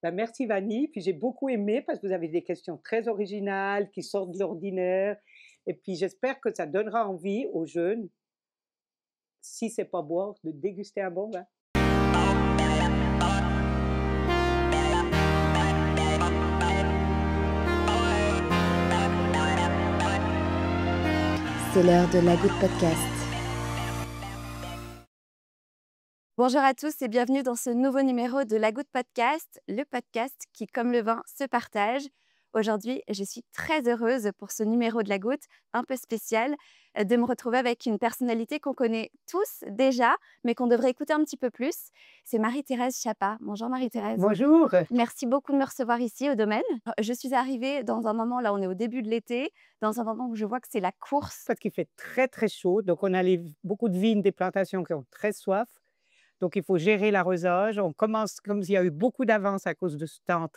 Ben, merci Vanny, puis j'ai beaucoup aimé parce que vous avez des questions très originales qui sortent de l'ordinaire et puis j'espère que ça donnera envie aux jeunes, si c'est pas boire, de déguster un bon vin. C'est l'heure de la Goutte Podcast. Bonjour à tous et bienvenue dans ce nouveau numéro de la Goutte Podcast, le podcast qui, comme le vin, se partage. Aujourd'hui, je suis très heureuse pour ce numéro de la Goutte, un peu spécial, de me retrouver avec une personnalité qu'on connaît tous déjà, mais qu'on devrait écouter un petit peu plus. C'est Marie-Thérèse Chapa. Bonjour Marie-Thérèse. Bonjour. Merci beaucoup de me recevoir ici au domaine. Je suis arrivée dans un moment, là on est au début de l'été, dans un moment où je vois que c'est la course. Parce qu'il fait très très chaud, donc on a beaucoup de vignes, des plantations qui ont très soif, donc il faut gérer l'arrosage. On commence comme s'il y a eu beaucoup d'avance à cause de ce temps,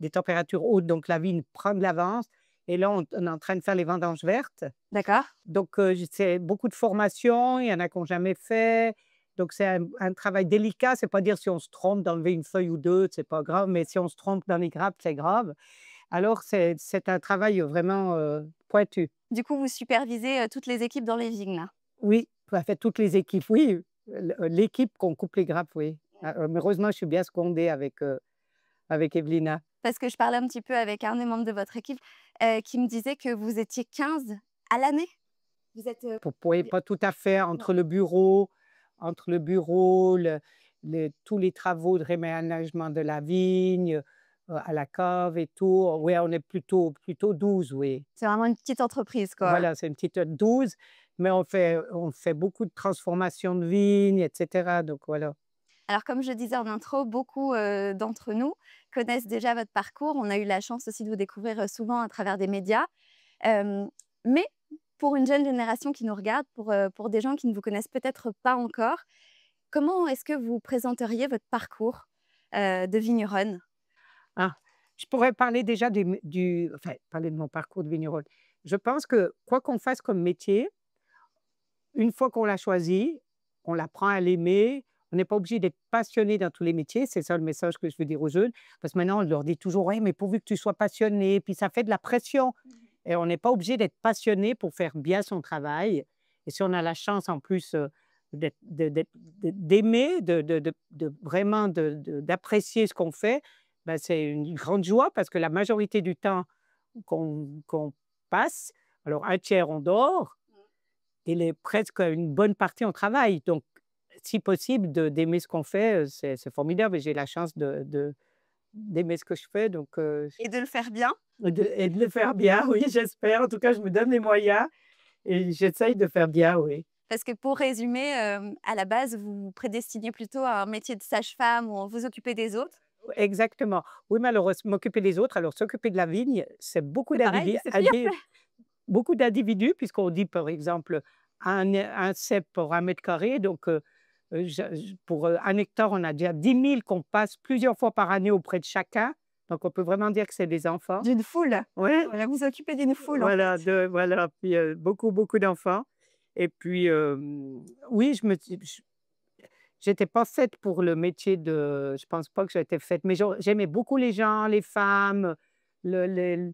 des températures hautes, donc la vigne prend de l'avance. Et là, on est en train de faire les vendanges vertes. D'accord. Donc, c'est beaucoup de formation, il y en a qui n'ont jamais fait. Donc, c'est un travail délicat. C'est pas dire si on se trompe d'enlever une feuille ou deux, c'est pas grave, mais si on se trompe dans les grappes, c'est grave. Alors, c'est un travail vraiment pointu. Du coup, vous supervisez toutes les équipes dans les vignes, là. Oui, en fait, toutes les équipes, oui. L'équipe qu'on coupe les grappes, oui. Mais heureusement, je suis bien secondée avec Evelina. Parce que je parlais un petit peu avec un des membres de votre équipe qui me disait que vous étiez 15 à l'année. Vous êtes... Oui, pas tout à fait. Entre le bureau, tous les travaux de réménagement de la vigne, à la cave et tout. Oui, on est plutôt 12, oui. C'est vraiment une petite entreprise, quoi. Voilà, c'est une petite 12, mais on fait beaucoup de transformations de vignes, etc. Donc voilà. Alors, comme je disais en intro, beaucoup d'entre nous connaissent déjà votre parcours. On a eu la chance aussi de vous découvrir souvent à travers des médias. Mais pour une jeune génération qui nous regarde, pour des gens qui ne vous connaissent peut-être pas encore, comment est-ce que vous présenteriez votre parcours de vigneronne? Ah, je pourrais parler déjà enfin, parler de mon parcours de vigneronne. Je pense que quoi qu'on fasse comme métier, une fois qu'on l'a choisi, on apprend à l'aimer. On n'est pas obligé d'être passionné dans tous les métiers. C'est ça le message que je veux dire aux jeunes. Parce que maintenant, on leur dit toujours: «Oui, mais pourvu que tu sois passionné», puis ça fait de la pression. Et on n'est pas obligé d'être passionné pour faire bien son travail. Et si on a la chance en plus d'aimer, vraiment d'apprécier ce qu'on fait, ben, c'est une grande joie parce que la majorité du temps qu'on passe, alors un tiers on dort, et presque une bonne partie on travaille. Donc, si possible, d'aimer ce qu'on fait, c'est formidable et j'ai la chance d'aimer ce que je fais. Donc, Et de le faire bien? et de le faire bien, oui, j'espère. En tout cas, je me donne les moyens et j'essaye de faire bien, oui. Parce que pour résumer, à la base, vous vous prédestinez plutôt à un métier de sage-femme où on vous occupez des autres. Exactement. Oui, malheureusement, m'occuper des autres, alors s'occuper de la vigne, c'est beaucoup C'est pareil, c'est pire. beaucoup d'individus, puisqu'on dit, par exemple, un cep pour 1 mètre carré. Donc, pour 1 hectare, on a déjà 10 000 qu'on passe plusieurs fois par année auprès de chacun. Donc, on peut vraiment dire que c'est des enfants. D'une foule. Ouais, Voilà, vous occupez d'une foule, en voilà, fait. voilà. Puis, beaucoup, beaucoup d'enfants. Et puis, oui, j'étais pas faite pour le métier de. Je pense pas que j'étais faite, mais j'aimais beaucoup les gens, les femmes, le, le-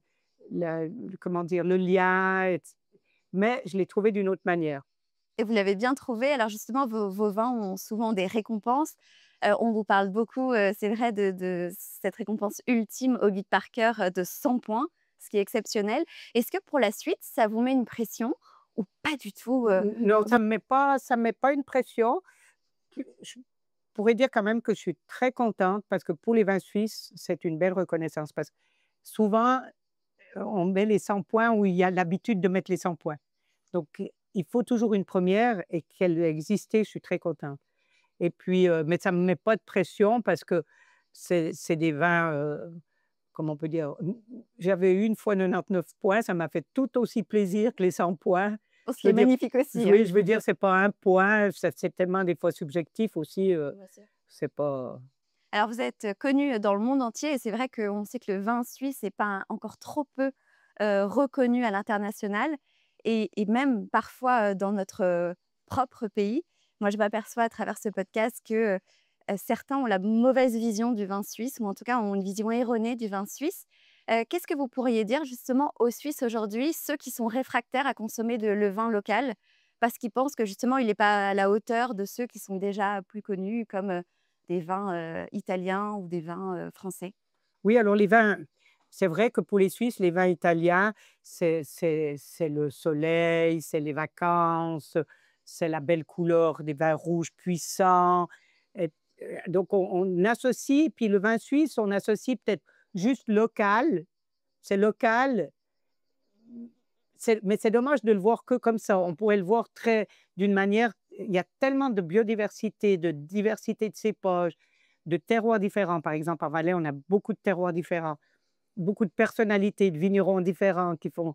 comment dire, le lien, mais je l'ai trouvé d'une autre manière. Et vous l'avez bien trouvé. Alors justement, vos vins ont souvent des récompenses. On vous parle beaucoup, c'est vrai, de cette récompense ultime au guide Parker de 100 points, ce qui est exceptionnel. Est-ce que pour la suite, ça vous met une pression ou pas du tout Non, ça me met pas une pression. Je pourrais dire quand même que je suis très contente parce que pour les vins suisses, c'est une belle reconnaissance. Parce que souvent, on met les 100 points où il y a l'habitude de mettre les 100 points. Donc, il faut toujours une première et qu'elle ait existé, je suis très contente. Et puis, mais ça ne me met pas de pression parce que c'est des vins, comment on peut dire, j'avais eu une fois 99 points, ça m'a fait tout aussi plaisir que les 100 points. ce Je qui est veux dire, magnifique aussi, hein. oui, je veux dire, c'est pas un point, c'est tellement des fois subjectif aussi, Bien sûr. c'est pas. Alors vous êtes connu dans le monde entier et c'est vrai qu'on sait que le vin suisse n'est pas encore trop peu reconnu à l'international et même parfois dans notre propre pays. Moi, je m'aperçois à travers ce podcast que certains ont la mauvaise vision du vin suisse ou en tout cas ont une vision erronée du vin suisse. Qu'est-ce que vous pourriez dire justement aux Suisses aujourd'hui, ceux qui sont réfractaires à consommer le vin local parce qu'ils pensent que justement il n'est pas à la hauteur de ceux qui sont déjà plus connus comme des vins italiens ou des vins français? Oui, alors les vins, c'est vrai que pour les Suisses, les vins italiens, c'est le soleil, c'est les vacances, c'est la belle couleur des vins rouges puissants. Et, donc on associe, puis le vin suisse, on associe peut-être juste local, c'est local, mais c'est dommage de le voir que comme ça. On pourrait le voir très d'une manière, il y a tellement de biodiversité, de diversité de cépages, de terroirs différents. Par exemple, en Valais, on a beaucoup de terroirs différents, beaucoup de personnalités, de vignerons différents qui font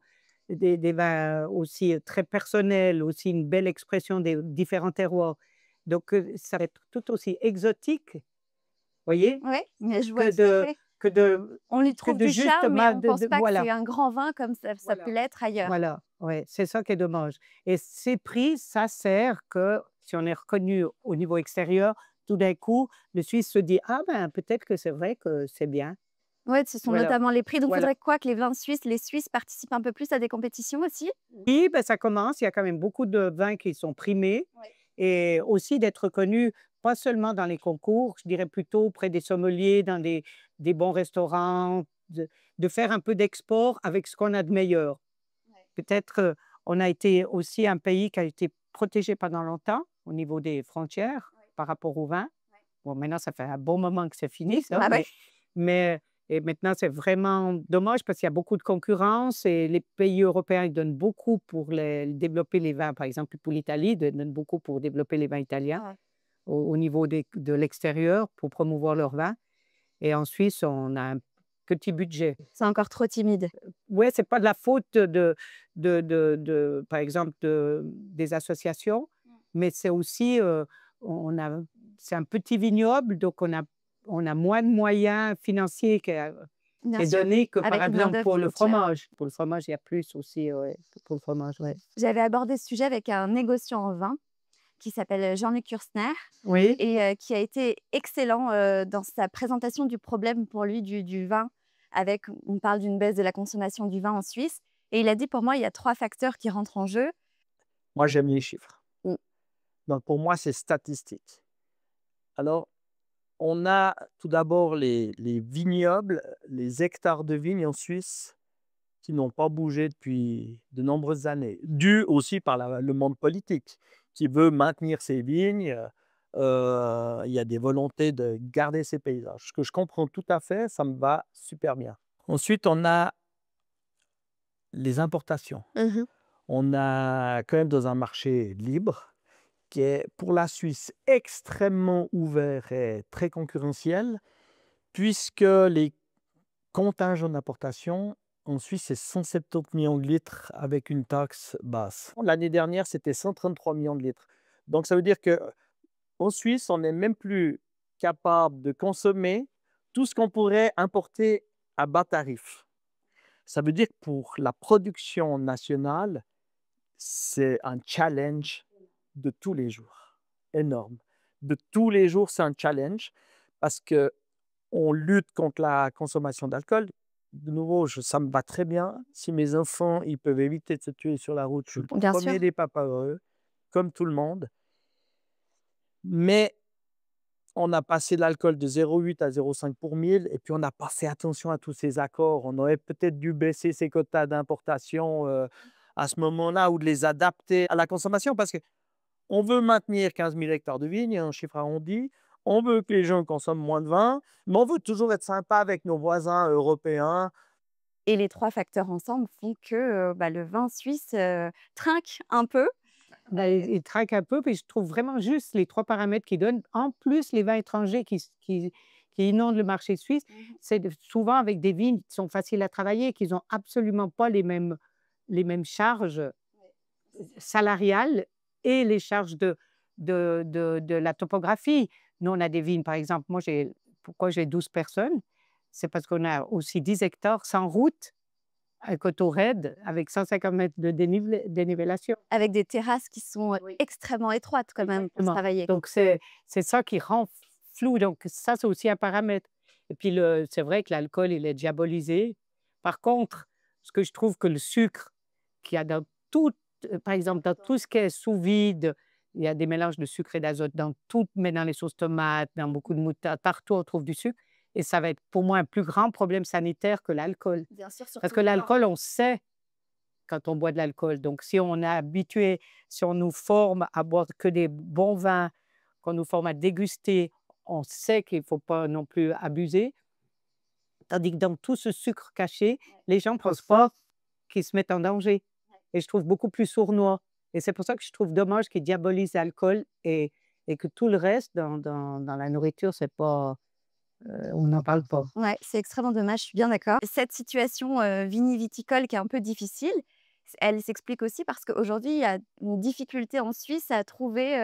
des vins aussi très personnels, aussi une belle expression des différents terroirs. Donc, ça va être tout aussi exotique, voyez, Oui, mais je vois que tout à de, fait. que de, On lui que trouve de du juste, charme, mais on ne pense pas que voilà. c'est un grand vin comme ça peut Voilà. l'être ailleurs. Voilà, ouais, c'est ça qui est dommage. Et ces prix, ça sert que si on est reconnu au niveau extérieur, tout d'un coup, le Suisse se dit: «Ah ben, peut-être que c'est vrai que c'est bien». Ouais, ce sont Voilà, notamment les prix. Donc, il voilà. faudrait quoi? Que les Suisses participent un peu plus à des compétitions aussi? Oui, ben, ça commence, il y a quand même beaucoup de vins qui sont primés Ouais. et aussi d'être reconnus, pas seulement dans les concours, je dirais plutôt auprès des sommeliers, dans des bons restaurants, de faire un peu d'export avec ce qu'on a de meilleur. Ouais. Peut-être, on a été aussi un pays qui a été protégé pendant longtemps au niveau des frontières Ouais. par rapport au vin. Ouais. Bon, maintenant, ça fait un bon moment que c'est fini ça, Ah ouais. mais et maintenant, c'est vraiment dommage parce qu'il y a beaucoup de concurrence et les pays européens, ils donnent beaucoup pour développer les vins. Par exemple, pour l'Italie, ils donnent beaucoup pour développer les vins italiens Ouais. au niveau de l'extérieur pour promouvoir leurs vins et en Suisse, on a un petit budget. C'est encore trop timide. Ouais, c'est pas de la faute par exemple, des associations, mais c'est aussi, on a c'est un petit vignoble, donc on a moins de moyens financiers Bien qui est sûr, donné que, par avec une exemple, main-d'œuvre pour qui le coûte cher. fromage. Pour le fromage, il y a plus aussi, ouais, pour le fromage, ouais. J'avais abordé ce sujet avec un négociant en vin qui s'appelle Jean-Luc Kurstner Oui, et qui a été excellent, dans sa présentation du problème pour lui du vin avec on parle d'une baisse de la consommation du vin en Suisse et il a dit: «Pour moi, il y a 3 facteurs qui rentrent en jeu». Moi, j'aime les chiffres. Mmh. Donc, pour moi, c'est statistique. Alors, on a tout d'abord les vignobles, les hectares de vignes en Suisse qui n'ont pas bougé depuis de nombreuses années, dû aussi par le monde politique qui veut maintenir ses vignes. Il y a des volontés de garder ces paysages, ce que je comprends tout à fait, ça me va super bien. Ensuite, on a les importations. Mmh. On a quand même dans un marché libre qui est pour la Suisse extrêmement ouvert et très concurrentiel, puisque les contingents d'importation en Suisse, c'est 170 millions de litres avec une taxe basse. L'année dernière, c'était 133 millions de litres. Donc, ça veut dire qu'en Suisse, on n'est même plus capable de consommer tout ce qu'on pourrait importer à bas tarif. Ça veut dire que pour la production nationale, c'est un challenge de tous les jours, énorme. De tous les jours, c'est un challenge parce qu'on lutte contre la consommation d'alcool. De nouveau, ça me va très bien. Si mes enfants ils peuvent éviter de se tuer sur la route, je suis le Bien sûr. premier des papas heureux, comme tout le monde. Mais on a passé l'alcool de 0,8 à 0,5 pour 1000 et puis on n'a pas fait attention à tous ces accords. On aurait peut-être dû baisser ces quotas d'importation à ce moment-là ou de les adapter à la consommation parce qu'on veut maintenir 15 000 hectares de vignes, un chiffre arrondi. On veut que les gens consomment moins de vin, mais on veut toujours être sympa avec nos voisins européens. Et les 3 facteurs ensemble font que, le vin suisse, trinque un peu. bah, il traque un peu, puis je trouve vraiment juste les 3 paramètres qu'ils donnent. En plus, les vins étrangers qui inondent le marché suisse, Mmh. c'est souvent avec des vignes qui sont faciles à travailler, qui n'ont absolument pas les mêmes charges salariales et les charges de la topographie. Nous, on a des vignes, par exemple, pourquoi j'ai 12 personnes? C'est parce qu'on a aussi 10 hectares sans route, un coteau raide avec 150 mètres de dénivellation. Avec des terrasses qui sont, Oui. extrêmement étroites quand même pour Exactement. travailler. Donc c'est ça qui rend flou, donc ça, c'est aussi un paramètre. Et puis c'est vrai que l'alcool, il est diabolisé. Par contre, ce que je trouve que le sucre qu'il y a dans tout, par exemple, dans tout ce qui est sous vide, il y a des mélanges de sucre et d'azote dans tout, mais dans les sauces tomates, dans beaucoup de moutarde, partout on trouve du sucre et ça va être pour moi un plus grand problème sanitaire que l'alcool. Bien sûr, Parce surtout que le vin. l'alcool, on sait quand on boit de l'alcool. Donc si on est habitué, si on nous forme à boire que des bons vins, qu'on nous forme à déguster, on sait qu'il ne faut pas non plus abuser. Tandis que dans tout ce sucre caché, les gens ne pensent pas qu'ils se mettent en danger. Et je trouve beaucoup plus sournois. Et c'est pour ça que je trouve dommage qu'ils diabolisent l'alcool et que tout le reste dans la nourriture, c'est pas, on n'en parle pas. Ouais, c'est extrêmement dommage, je suis bien d'accord. Cette situation viniviticole qui est un peu difficile, elle s'explique aussi parce qu'aujourd'hui, il y a une difficulté en Suisse à trouver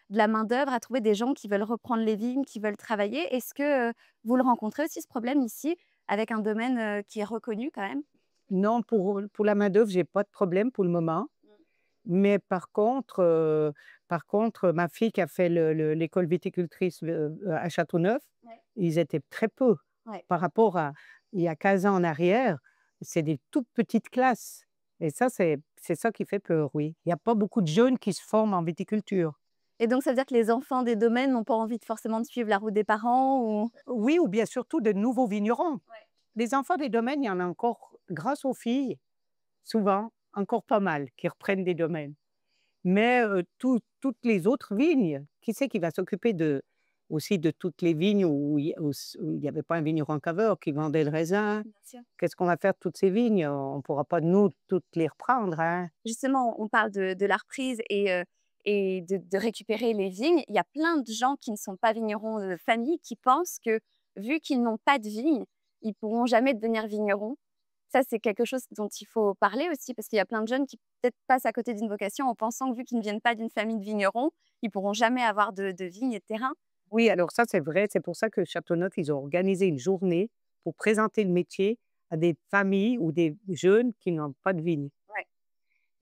de la main-d'œuvre, à trouver des gens qui veulent reprendre les vignes, qui veulent travailler. Est-ce que vous le rencontrez aussi, ce problème ici, avec un domaine qui est reconnu quand même? Non, pour la main-d'œuvre, j'ai pas de problème pour le moment. Mais par contre, ma fille qui a fait l'école viticultrice à Châteauneuf, Ouais. ils étaient très peu. Ouais. Par rapport à il y a 15 ans en arrière, c'est des toutes petites classes. Et ça, c'est ça qui fait peur, oui. Il n'y a pas beaucoup de jeunes qui se forment en viticulture. Et donc, ça veut dire que les enfants des domaines n'ont pas envie forcément de suivre la route des parents ou... Oui, ou bien surtout de nouveaux vignerons. Ouais. Les enfants des domaines, il y en a encore, grâce aux filles, souvent, encore pas mal qui reprennent des domaines. Mais toutes les autres vignes, qui c'est qui va s'occuper aussi de toutes les vignes où il y avait pas un vigneron caveur qui vendait le raisin? Bien sûr. Qu'est-ce qu'on va faire de toutes ces vignes? On ne pourra pas, nous, toutes les reprendre, hein. Justement, on parle de la reprise et de récupérer les vignes. Il y a plein de gens qui ne sont pas vignerons de famille qui pensent que, vu qu'ils n'ont pas de vignes, ils ne pourront jamais devenir vignerons. Ça, c'est quelque chose dont il faut parler aussi, parce qu'il y a plein de jeunes qui peut-être passent à côté d'une vocation en pensant que, vu qu'ils ne viennent pas d'une famille de vignerons, ils ne pourront jamais avoir de vignes et de terrain. Oui, alors ça, c'est vrai. C'est pour ça que Châteauneuf, ils ont organisé une journée pour présenter le métier à des familles ou des jeunes qui n'ont pas de vignes. Ouais.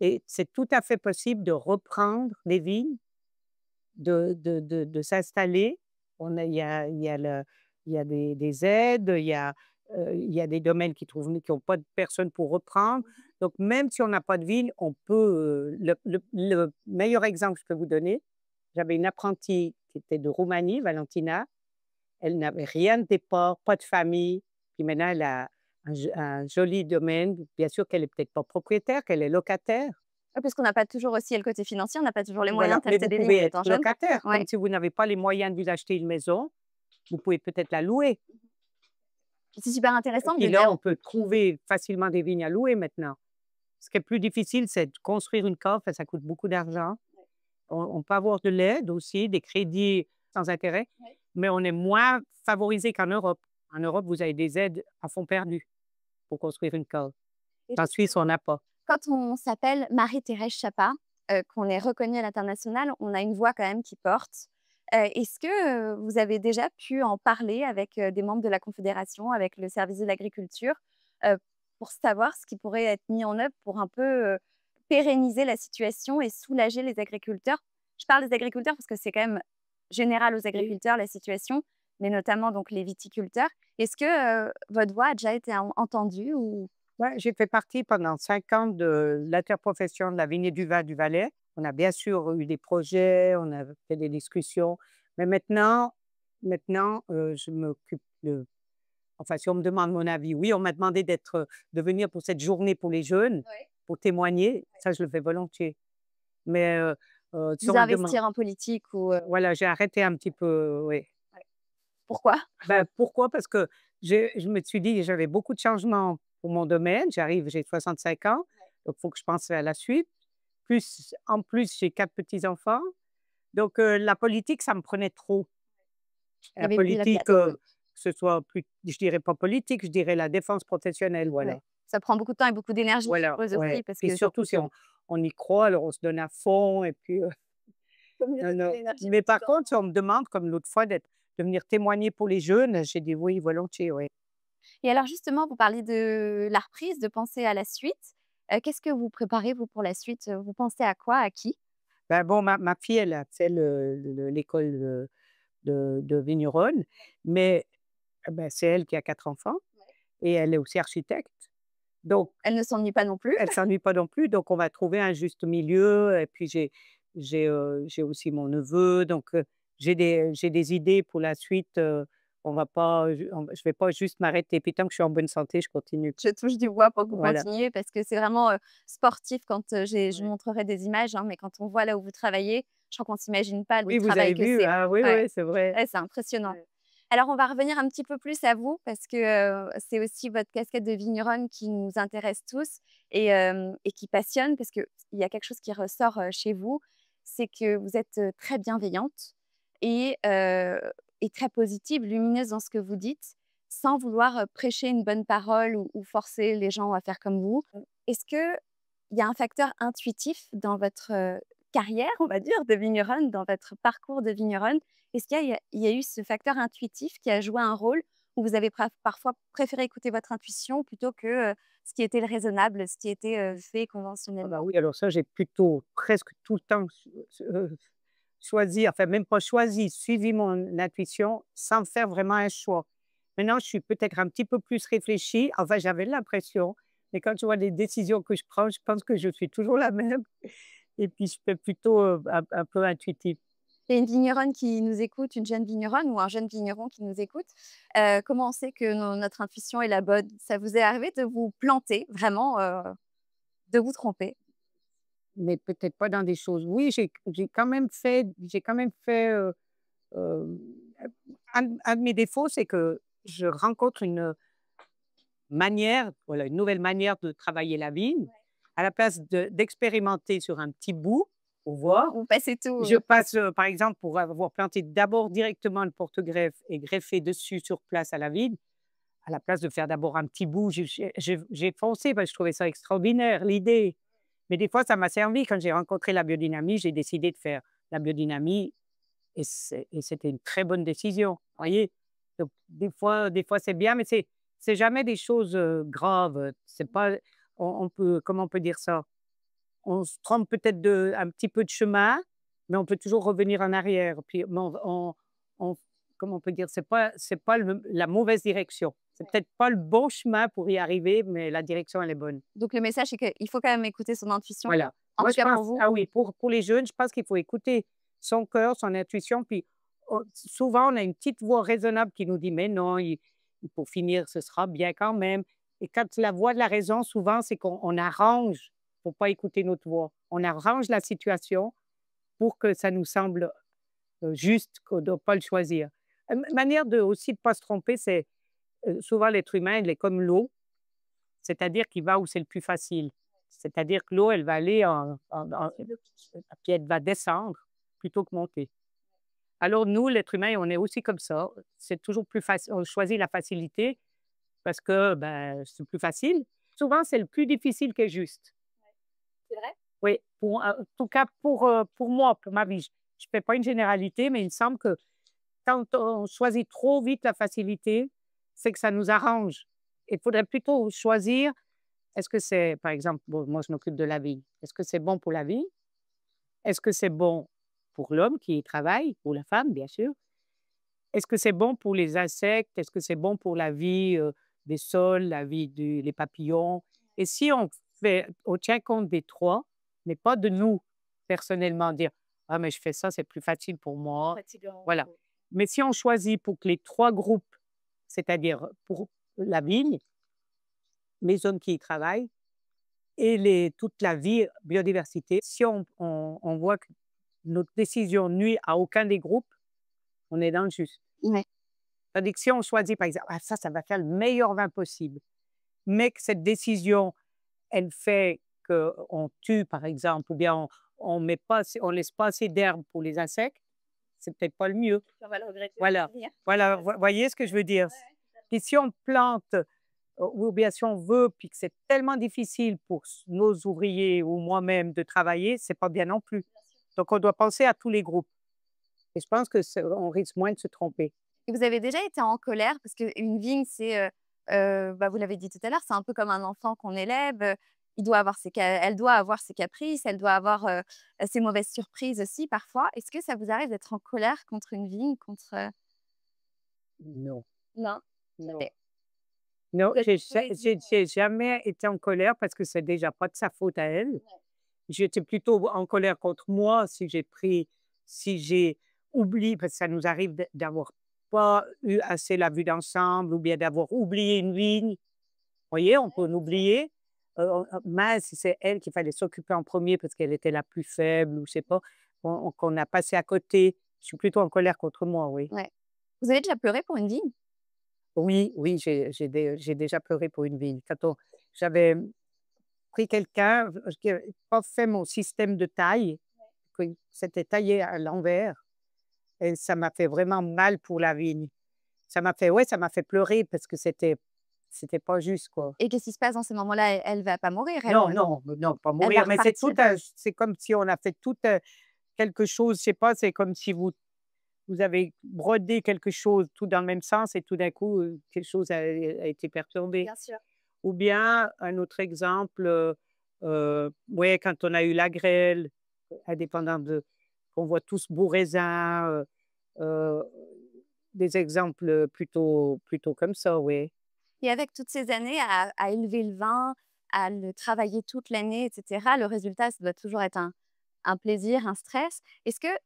Et c'est tout à fait possible de reprendre des vignes, de s'installer. Il y a des aides, il y a des domaines qui n'ont pas de personnes pour reprendre. Donc, même si on n'a pas de vigne, on peut. Le meilleur exemple que je peux vous donner, j'avais une apprentie qui était de Roumanie, Valentina. Elle n'avait rien de départ, pas de famille. Puis maintenant, elle a un joli domaine. Bien sûr qu'elle n'est peut-être pas propriétaire, qu'elle est locataire. Ouais, parce qu'on n'a pas toujours aussi le côté financier, on n'a pas toujours les Voilà, moyens mais d'acheter vous des vignes pouvez en être étant jeune. locataire. Ouais. Comme si vous n'avez pas les moyens de vous acheter une maison, vous pouvez peut-être la louer. C'est super Et intéressant de puis là, dire. on peut trouver facilement des vignes à louer maintenant. Ce qui est plus difficile, c'est de construire une cave, ça coûte beaucoup d'argent. On peut avoir de l'aide aussi, des crédits sans intérêt, Ouais. mais on est moins favorisé qu'en Europe. En Europe, vous avez des aides à fonds perdus pour construire une cave. Et En Suisse, on n'a pas. quand on s'appelle Marie-Thérèse Chapa, qu'on est reconnue à l'international, on a une voix quand même qui porte. Est-ce que vous avez déjà pu en parler avec des membres de la Confédération, avec le service de l'agriculture, euh, pour savoir ce qui pourrait être mis en œuvre pour un peu pérenniser la situation et soulager les agriculteurs? Je parle des agriculteurs parce que c'est quand même général aux agriculteurs la situation, mais notamment donc les viticulteurs. Est-ce que votre voix a déjà été entendue ou... Ouais, j'ai fait partie pendant 5 ans de l'interprofession de la vigne et du vin du Valais. On a bien sûr eu des projets, on a fait des discussions, mais maintenant, je m'occupe de. Enfin, si on me demande mon avis, oui, on m'a demandé de venir pour cette journée pour les jeunes, Ouais. pour témoigner. Ça, je le fais volontiers. Mais si Vous on me demande, investir en politique ou... voilà, j'ai arrêté un petit peu, oui. Pourquoi? Ben, pourquoi? Parce que je me suis dit, j'avais beaucoup de changements pour mon domaine. J'ai 65 ans, donc il faut que je pense à la suite. En plus, j'ai 4 petits-enfants. Donc, la politique, ça me prenait trop. Il y La avait plus la place. politique, que ce soit plus, je dirais pas politique, je dirais la défense professionnelle, voilà. Ouais. Ça prend beaucoup de temps et beaucoup d'énergie, je Voilà, suppose ouais. aussi, parce Puis que surtout, si on y croit, alors on se donne à fond et puis, non, non. Mais par contre, si on me demande, comme l'autre fois, de venir témoigner pour les jeunes, j'ai dit oui, volontiers, oui. Et alors justement, vous parlez de la reprise, de penser à la suite. Qu'est-ce que vous préparez, vous, pour la suite? Vous pensez à quoi? À qui? Ben bon, ma fille, elle a fait l'école, de vigneronne, mais ben, c'est elle qui a 4 enfants et elle est aussi architecte. Donc Elle ne s'ennuie pas non plus. elle s'ennuie pas non plus, donc on va trouver un juste milieu et puis j'ai aussi mon neveu, donc j'ai des idées pour la suite, on va pas je vais pas juste m'arrêter, puis tant que je suis en bonne santé, je continue. Je touche du bois pour que vous Voilà. continuiez parce que c'est vraiment, sportif quand, je vous montrerai des images, hein, mais quand on voit là où vous travaillez, je crois qu'on s'imagine pas le Oui, vous travail avez que vu? c'est. Ah oui, Ouais, oui, c'est vrai. ouais, c'est impressionnant. Ouais. Alors on va revenir un petit peu plus à vous parce que, c'est aussi votre casquette de vigneronne qui nous intéresse tous et qui passionne parce qu'il y a quelque chose qui ressort, chez vous, c'est que vous êtes, très bienveillante et très positive, lumineuse dans ce que vous dites, sans vouloir, prêcher une bonne parole ou forcer les gens à faire comme vous. Est-ce qu'il y a un facteur intuitif dans votre, carrière, on va dire, de vigneronne, dans votre parcours de vigneronne? Est-ce qu'il y a eu ce facteur intuitif qui a joué un rôle où vous avez parfois préféré écouter votre intuition plutôt que, ce qui était le raisonnable, ce qui était, fait Ah conventionnellement? bah oui, alors ça, j'ai plutôt presque tout le temps choisi, enfin même pas choisi, suivi mon intuition sans faire vraiment un choix. Maintenant, je suis peut-être un petit peu plus réfléchie, enfin j'avais l'impression, mais quand je vois les décisions que je prends, je pense que je suis toujours la même et puis je fais plutôt, un peu intuitif. Il y a une vigneronne qui nous écoute, une jeune vigneronne ou un jeune vigneron qui nous écoute. Comment on sait que notre intuition est la bonne? Ça vous est arrivé de vous planter, vraiment, de vous tromper? Mais peut-être pas dans des choses, oui, j'ai quand même fait, hem, un de mes défauts, c'est que je rencontre une manière, voilà, une nouvelle manière de travailler la vigne. À la place d'expérimenter sur un petit bout pour voir, Vous passez tout, je passe, par exemple, pour avoir planté d'abord directement le porte-greffe et greffé dessus sur place à la vigne, à la place de faire d'abord un petit bout, j'ai foncé parce que je trouvais ça extraordinaire, l'idée. Mais des fois, ça m'a servi. Quand j'ai rencontré la biodynamie, j'ai décidé de faire la biodynamie et c'était une très bonne décision, voyez? Donc des fois, c'est bien, mais c'est jamais des choses, graves, c'est pas on peut comment on peut dire ça? On se trompe peut-être de un petit peu de chemin, mais on peut toujours revenir en arrière. Puis mais on comment on peut dire? C'est pas le la mauvaise direction. C'est peut-être pas le bon chemin pour y arriver, mais la direction, elle est bonne. Donc le message, c'est qu'il faut quand même écouter son intuition. Voilà. En Moi, tout je cas pour pense vous? ah oui, pour les jeunes, je pense qu'il faut écouter son cœur, son intuition, puis souvent, on a une petite voix raisonnable qui nous dit: «Mais non, il pour finir, ce sera bien quand même» et quand la voix de la raison, souvent, c'est qu'on arrange pour pas écouter notre voix. On arrange la situation pour que ça nous semble, juste, qu'on ne doit pas le choisir. Manière de aussi de pas se tromper, c'est, souvent l'être humain, il est comme l'eau. C'est-à-dire qu'il va où c'est le plus facile. C'est-à-dire que l'eau, elle va aller puis elle va descendre plutôt que monter. Alors nous, l'être humain, on est aussi comme ça. C'est toujours plus facile, on choisit la facilité parce que, ben, c'est plus facile. Souvent, c'est le plus difficile qui est juste. C'est vrai? Oui, en tout cas pour moi, pour ma vie. Je fais pas une généralité, mais il me semble que quand on choisit trop vite la facilité, c'est que ça nous arrange. Il faudrait plutôt choisir. Est-ce que c'est, par exemple, bon, moi je m'occupe de la vigne. Est-ce que c'est bon pour la vigne? Est-ce que c'est bon pour l'homme qui y travaille, pour la femme, bien sûr? Est-ce que c'est bon pour les insectes? Est-ce que c'est bon pour la vie des sols, la vie des papillons? Et si on tient compte des trois, mais pas de nous personnellement, dire ah, mais je fais ça, c'est plus facile pour moi. Fatigant. Voilà. Mais si on choisit pour que les trois groupes, c'est-à-dire pour la vigne, les hommes qui y travaillent, et toute la vie, biodiversité. Si on voit que notre décision nuit à aucun des groupes, on est dans le juste. Ouais. Tandis que si on choisit, par exemple: «Ah ça va faire le meilleur vin possible», mais que cette décision, elle fait qu'on tue, par exemple, ou bien on laisse pas assez d'herbe pour les insectes, c'est peut-être pas le mieux. On va le regretter. Voilà, voilà, voyez ce que je veux dire? Puis si on plante ou bien si on veut, puis que c'est tellement difficile pour nos ouvriers ou moi-même de travailler, c'est pas bien non plus. Donc on doit penser à tous les groupes et je pense que on risque moins de se tromper. Et vous avez déjà été en colère? Parce qu'une vigne, c'est, bah, vous l'avez dit tout à l'heure, c'est un peu comme un enfant qu'on élève, elle doit avoir ses caprices, elle doit avoir ses mauvaises surprises aussi parfois. Est-ce que ça vous arrive d'être en colère contre une vigne, Non, Non, non. jamais. Non, Vous êtes plutôt j'ai jamais été en colère parce que c'est déjà pas de sa faute à elle. J'étais plutôt en colère contre moi si j'ai oublié, parce que ça nous arrive d'avoir pas eu assez la vue d'ensemble ou bien d'avoir oublié une vigne. Vous voyez, on peut en oublier. Mince, c'est elle qu'il fallait s'occuper en premier parce qu'elle était la plus faible ou je sais pas, qu'on a passé à côté. Je suis plutôt en colère contre moi, oui. ouais. Vous avez déjà pleuré pour une vigne? Oui, oui, j'ai déjà pleuré pour une vigne. J'avais pris quelqu'un qui n'avait pas fait mon système de taille, que c'était taillé à l'envers et ça m'a fait vraiment mal pour la vigne. Ça m'a fait pleurer parce que c'était pas juste, quoi. Et qu'est-ce qui se passe dans ces moments-là? Elle va pas mourir, Non, non, non, pas elle va mourir, mais repartir. c'est comme si on a fait tout, quelque chose, je sais pas, c'est comme si vous avez brodé quelque chose tout dans le même sens et tout d'un coup, quelque chose a été perturbé. Bien sûr. Ou bien un autre exemple, ouais, quand on a eu la grêle, indépendant de qu'on voit tous beaux raisins, heu, des exemples, plutôt comme ça, oui. Et avec toutes ces années à élever le vin, à le travailler toute l'année et cetera, le résultat, ça doit toujours être un plaisir, un stress. Est-ce qu'il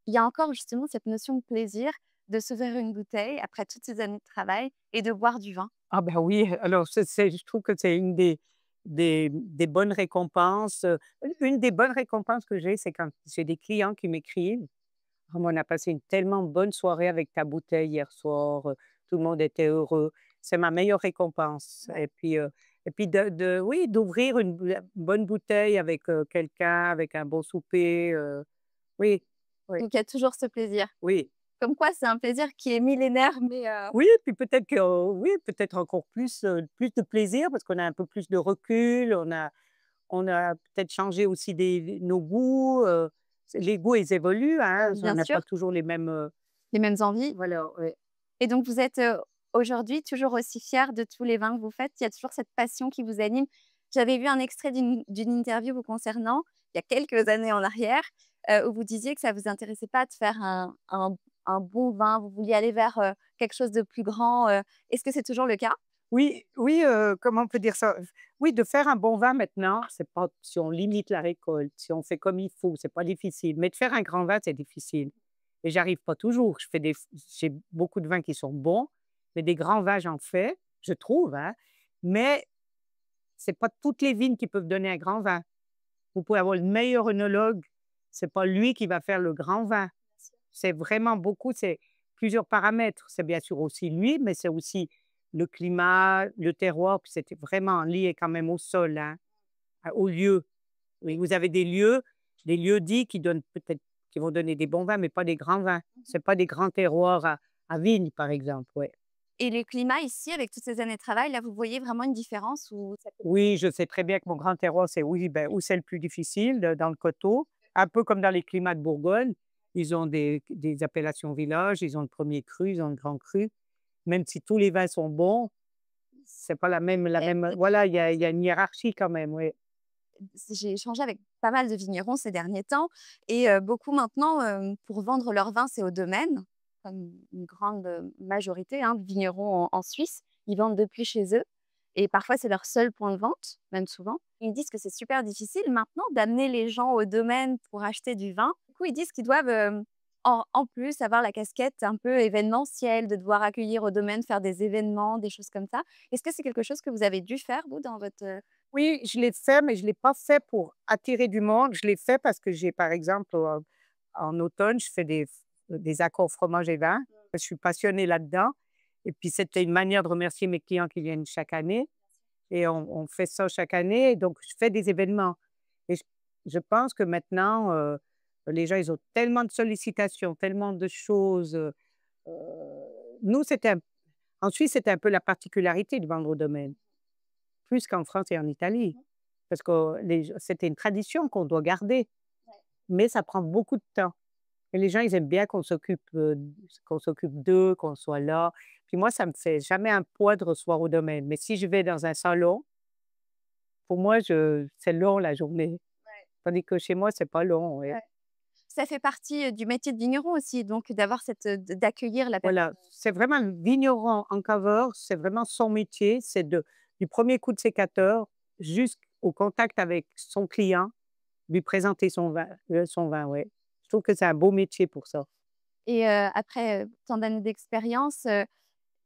y a encore justement cette notion de plaisir de s'ouvrir une bouteille après toutes ces années de travail et de boire du vin? Ah ben oui, alors je trouve que c'est une des bonnes récompenses, une des bonnes récompenses que j'ai, c'est quand j'ai des clients qui m'écrivent: «Ah mais on a passé une tellement bonne soirée avec ta bouteille hier soir, tout le monde était heureux». C'est ma meilleure récompense Ouais. et puis de oui, d'ouvrir une bonne bouteille avec, quelqu'un, avec un bon souper, oui, oui, Donc il y a toujours ce plaisir. oui. Comme quoi, c'est un plaisir qui est millénaire, mais Oui, puis peut-être que oui, peut-être encore plus de plaisir parce qu'on a un peu plus de recul, on a peut-être changé aussi nos goûts, les goûts, ils évoluent, hein, on bien n'a sûr, pas toujours les mêmes, les mêmes envies. voilà, ouais. Et donc vous êtes, aujourd'hui toujours aussi fière de tous les vins que vous faites? Il y a toujours cette passion qui vous anime? J'avais vu un extrait d'une interview vous concernant, il y a quelques années en arrière, où vous disiez que ça vous intéressait pas de faire un bon vin, vous vouliez aller vers, quelque chose de plus grand, est-ce que c'est toujours le cas? Oui, oui, comment on peut dire ça? Oui, de faire un bon vin maintenant, c'est pas si on limite la récolte, si on fait comme il faut, c'est pas difficile, mais de faire un grand vin, c'est difficile et j'arrive pas toujours. J'ai beaucoup de vins qui sont bons, mais des grands vins, j'en fais, je trouve, hein, mais c'est pas toutes les vignes qui peuvent donner un grand vin. Vous pouvez avoir le meilleur œnologue, c'est pas lui qui va faire le grand vin. C'est vraiment beaucoup, c'est plusieurs paramètres. C'est bien sûr aussi lui, mais c'est aussi le climat, le terroir, puis c'était vraiment lié quand même au sol, hein, au lieu. Oui, vous avez des lieux-dits qui vont donner des bons vins, mais pas des grands vins. C'est pas des grands terroirs à vigne, par exemple, ouais. Et le climat ici, avec toutes ces années de travail, là, vous voyez vraiment une différence ou ça peut Oui, je sais très bien que mon grand terroir, c'est oui, ben, où c'est le plus difficile, dans le coteau, un peu comme dans les climats de Bourgogne. Ils ont des appellations villages, ils ont le premier cru, ils ont le grand cru. Même si tous les vins sont bons, c'est pas la même voilà, il y a une hiérarchie quand même, oui. j'ai échangé avec pas mal de vignerons ces derniers temps et beaucoup maintenant, pour vendre leur vin, c'est au domaine, comme une grande, majorité, hein, de vignerons en Suisse. Ils vendent depuis chez eux et parfois c'est leur seul point de vente, même souvent. Ils disent que c'est super difficile maintenant d'amener les gens au domaine pour acheter du vin. Du coup, ils disent qu'ils doivent, en plus avoir la casquette un peu événementielle, de devoir accueillir au domaine, faire des événements, des choses comme ça. Est-ce que c'est quelque chose que vous avez dû faire, vous, dans votre, Oui, je l'ai fait, mais je l'ai pas fait pour attirer du monde. Je l'ai fait parce que j'ai, par exemple, en automne, je fais des accords fromage et vin. Je suis passionnée là-dedans et puis c'était une manière de remercier mes clients qui viennent chaque année et on fait ça chaque année et donc je fais des événements et je pense que maintenant, les gens, ils ont tellement de sollicitations, tellement de choses, nous, en Suisse, c'était un peu la particularité de vendre au domaine, plus qu'en France et en Italie, parce que c'était une tradition qu'on doit garder, mais ça prend beaucoup de temps et les gens, ils aiment bien qu'on s'occupe d'eux, qu'on soit là. Puis moi, ça me fait jamais un poids de recevoir au domaine, mais si je vais dans un salon, pour moi, c'est long la journée. Tandis que chez moi, c'est pas long, ouais. Ouais. Ça fait partie, du métier de vigneron aussi, donc d'avoir d'accueillir la personne. Voilà, c'est vraiment le vigneron en caveur, c'est vraiment son métier, c'est du premier coup de sécateur jusqu'au contact avec son client, lui présenter son vin, ouais. Je trouve que c'est un beau métier pour ça. Et après, tant d'années d'expérience,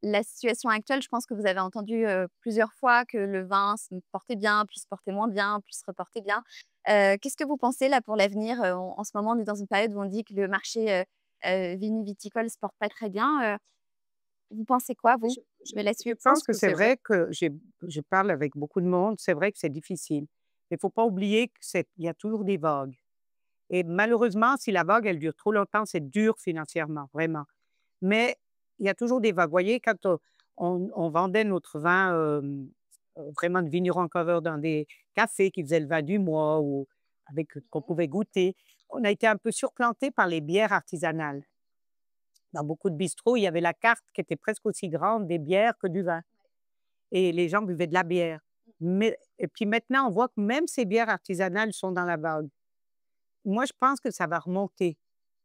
la situation actuelle, je pense que vous avez entendu, plusieurs fois que le vin se portait bien, puis se portait moins bien, puis se reportait bien. Qu'est-ce que vous pensez là pour l'avenir? En ce moment, on est dans une période où on dit que le marché, viniviticole se porte pas très bien. Vous pensez quoi vous? De la Je suite? pense que c'est vrai que je parle avec beaucoup de monde, c'est vrai que c'est difficile. Mais il faut pas oublier il y a toujours des vagues et malheureusement, si la vague, elle dure trop longtemps, c'est dur financièrement, vraiment. Mais il y a toujours des vagues. Vous voyez, quand on vendait notre vin, vraiment de vigneron en caveur dans des cafés qui faisaient le vin du mois ou qu'on pouvait goûter, on a été un peu surplantés par les bières artisanales. Dans beaucoup de bistrots, il y avait la carte qui était presque aussi grande des bières que du vin et les gens buvaient de la bière. Mais et puis maintenant, on voit que même ces bières artisanales sont dans la vague. Moi, je pense que ça va remonter.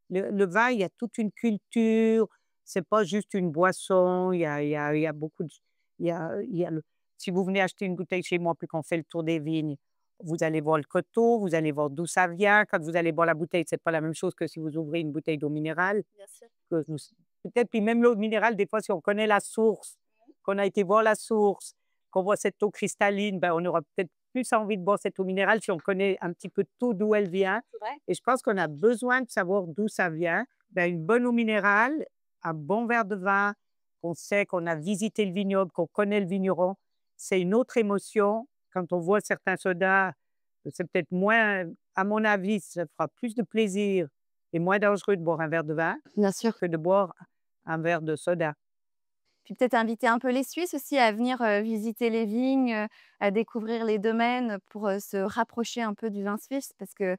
Le vin, il y a toute une culture, c'est pas juste une boisson, il y a beaucoup de il y a le si vous venez acheter une bouteille chez moi puis qu'on fait le tour des vignes, vous allez voir le coteau, vous allez voir d'où ça vient. Quand vous allez boire la bouteille, c'est pas la même chose que si vous ouvrez une bouteille d'eau minérale. Bien sûr. Que nous Peut-être puis même l'eau minérale, des fois, si on connaît la source, qu'on a été voir la source, qu'on voit cette eau cristalline, ben, on aura peut-être plus envie de boire cette eau minérale si on connaît un petit peu tout d'où elle vient. C'est vrai. Et je pense qu'on a besoin de savoir d'où ça vient. Ben, une bonne eau minérale, un bon verre de vin, qu'on sait qu'on a visité le vignoble, qu'on connaît le vigneron, c'est une autre émotion. Quand on voit certains sodas, c'est peut-être moins, à mon avis, ça fera plus de plaisir et moins dangereux de boire un verre de vin Bien sûr. que de boire un verre de soda. Puis peut-être inviter un peu les Suisses aussi à venir, visiter les vignes, à découvrir les domaines pour, se rapprocher un peu du vin suisse. Parce que,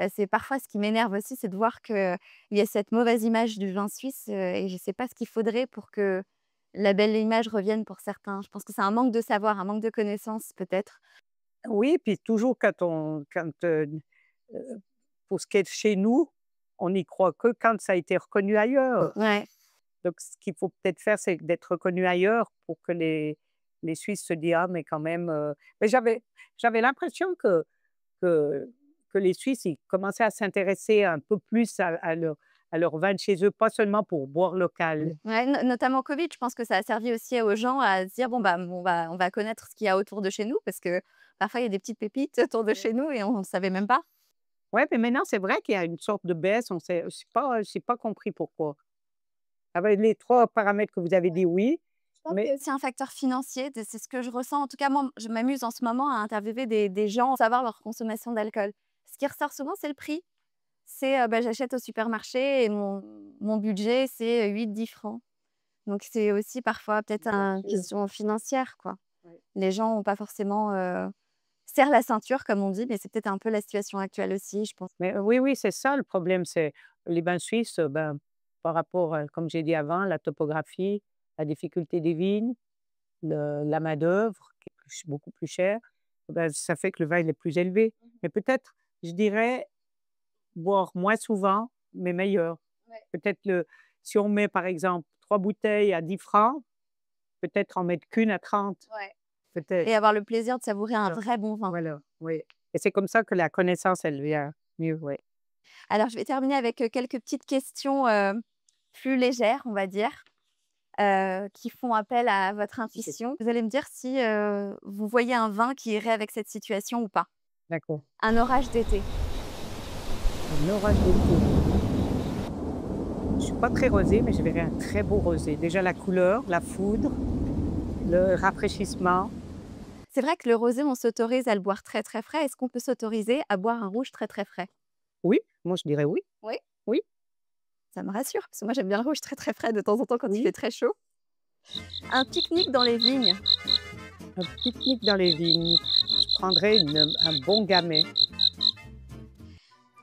c'est parfois ce qui m'énerve aussi, c'est de voir qu'il y a cette mauvaise image du vin suisse, et je ne sais pas ce qu'il faudrait pour que la belle image revienne pour certains. Je pense que c'est un manque de savoir, un manque de connaissances peut-être. Oui, puis toujours pour ce qui est de chez nous, on n'y croit que quand ça a été reconnu ailleurs. Ouais. Donc ce qu'il faut peut-être faire, c'est d'être reconnu ailleurs pour que les Suisses se disent: «Ah mais quand même», mais j'avais l'impression que que les Suisses, ils commençaient à s'intéresser un peu plus à leur vin de chez eux, pas seulement pour boire local. Ouais, notamment Covid, je pense que ça a servi aussi aux gens à se dire: «Bon, bah, on va connaître ce qu'il y a autour de chez nous», parce que parfois il y a des petites pépites autour de chez nous et on ne savait même pas. Ouais, mais maintenant, c'est vrai qu'il y a une sorte de baisse, on sait j'ai pas compris pourquoi. Avec les 3 paramètres que vous avez dit, oui, Je pense qu'il y a mais aussi un facteur financier, c'est ce que je ressens. En tout cas, moi, je m'amuse en ce moment à interviewer des gens, pour savoir leur consommation d'alcool. Ce qui ressort souvent, c'est le prix. C'est, bah, j'achète au supermarché et mon budget, c'est 8-10 francs. Donc c'est aussi parfois peut-être bien une sûr. question financière, quoi. Ouais. Les gens ont pas forcément, serrent la ceinture comme on dit, mais c'est peut-être un peu la situation actuelle aussi, je pense. Mais oui, oui, c'est ça le problème, c'est les bains suisses, ben, par rapport à, comme j'ai dit avant, la topographie, la difficulté des vignes, la main-d'œuvre qui est beaucoup plus chère, ben, ça fait que le vin, il est plus élevé. Mais peut-être, je dirais, boire moins souvent, mais meilleur. Ouais. Peut-être si on met, par exemple, 3 bouteilles à 10 francs, peut-être en mettre qu'une à 30, Ouais. peut-être. Et avoir le plaisir de savourer un Voilà, vrai bon vin. voilà, oui. Et c'est comme ça que la connaissance, elle vient mieux, oui. Alors je vais terminer avec, quelques petites questions, plus légères, on va dire, qui font appel à votre intuition. Vous allez me dire si, vous voyez un vin qui irait avec cette situation ou pas. D'accord. Un orage d'été. Un orage d'été. Je suis pas très rosé, mais je verrais un très beau rosé. Déjà la couleur, la foudre, le rafraîchissement. C'est vrai que le rosé, on s'autorise à le boire très, très frais. Est-ce qu'on peut s'autoriser à boire un rouge très, très frais? Oui, moi je dirais oui. Oui. Oui, Ça me rassure, parce que moi j'aime bien le rouge très, très frais de temps en temps quand il oui. fait très chaud. Un pique-nique dans les vignes. Un pique-nique dans les vignes. Je prendrais un bon gamay.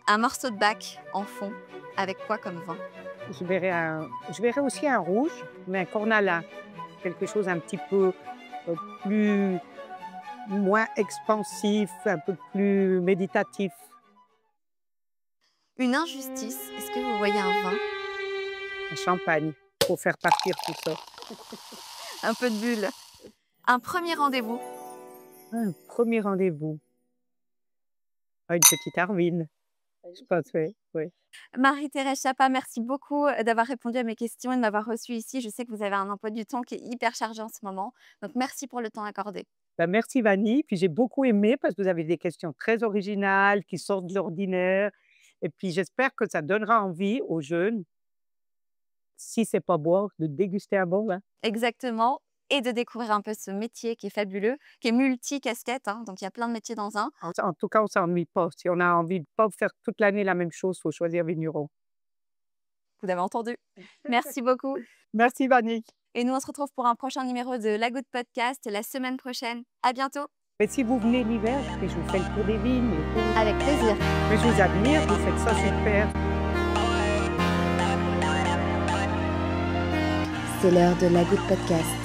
Un morceau de bac en fond. Avec quoi comme vin? Je verrais aussi un rouge, mais un cornalin. Quelque chose un petit peu plus, moins expansif, un peu plus méditatif. Une injustice, est-ce que vous voyez un vin? Un champagne, pour faire partir tout ça. Un peu de bulle. Un premier rendez-vous? Un premier rendez-vous. Ah, une petite Arvine, je pense, oui, oui. Marie-Thérèse Chapa, merci beaucoup d'avoir répondu à mes questions et de m'avoir reçue ici. Je sais que vous avez un emploi du temps qui est hyper chargé en ce moment. Donc, merci pour le temps accordé. Ben, merci Vanny, puis j'ai beaucoup aimé parce que vous avez des questions très originales qui sortent de l'ordinaire et puis j'espère que ça donnera envie aux jeunes, si c'est pas boire, de déguster un bon vin. Exactement. Et de découvrir un peu ce métier qui est fabuleux, qui est multi-casquette, hein, donc il y a plein de métiers dans un. En tout cas, on s'ennuie pas. Si on a envie de pas faire toute l'année la même chose, il faut choisir vigneron. Vous avez entendu. Merci beaucoup. Merci Vanny. Et nous, on se retrouve pour un prochain numéro de La Goutte Podcast la semaine prochaine. À bientôt. Mais si vous venez l'hiver, je vous fais le tour des vignes. Avec plaisir. Mais je vous admire, vous faites ça super. C'est l'heure de La Goutte Podcast.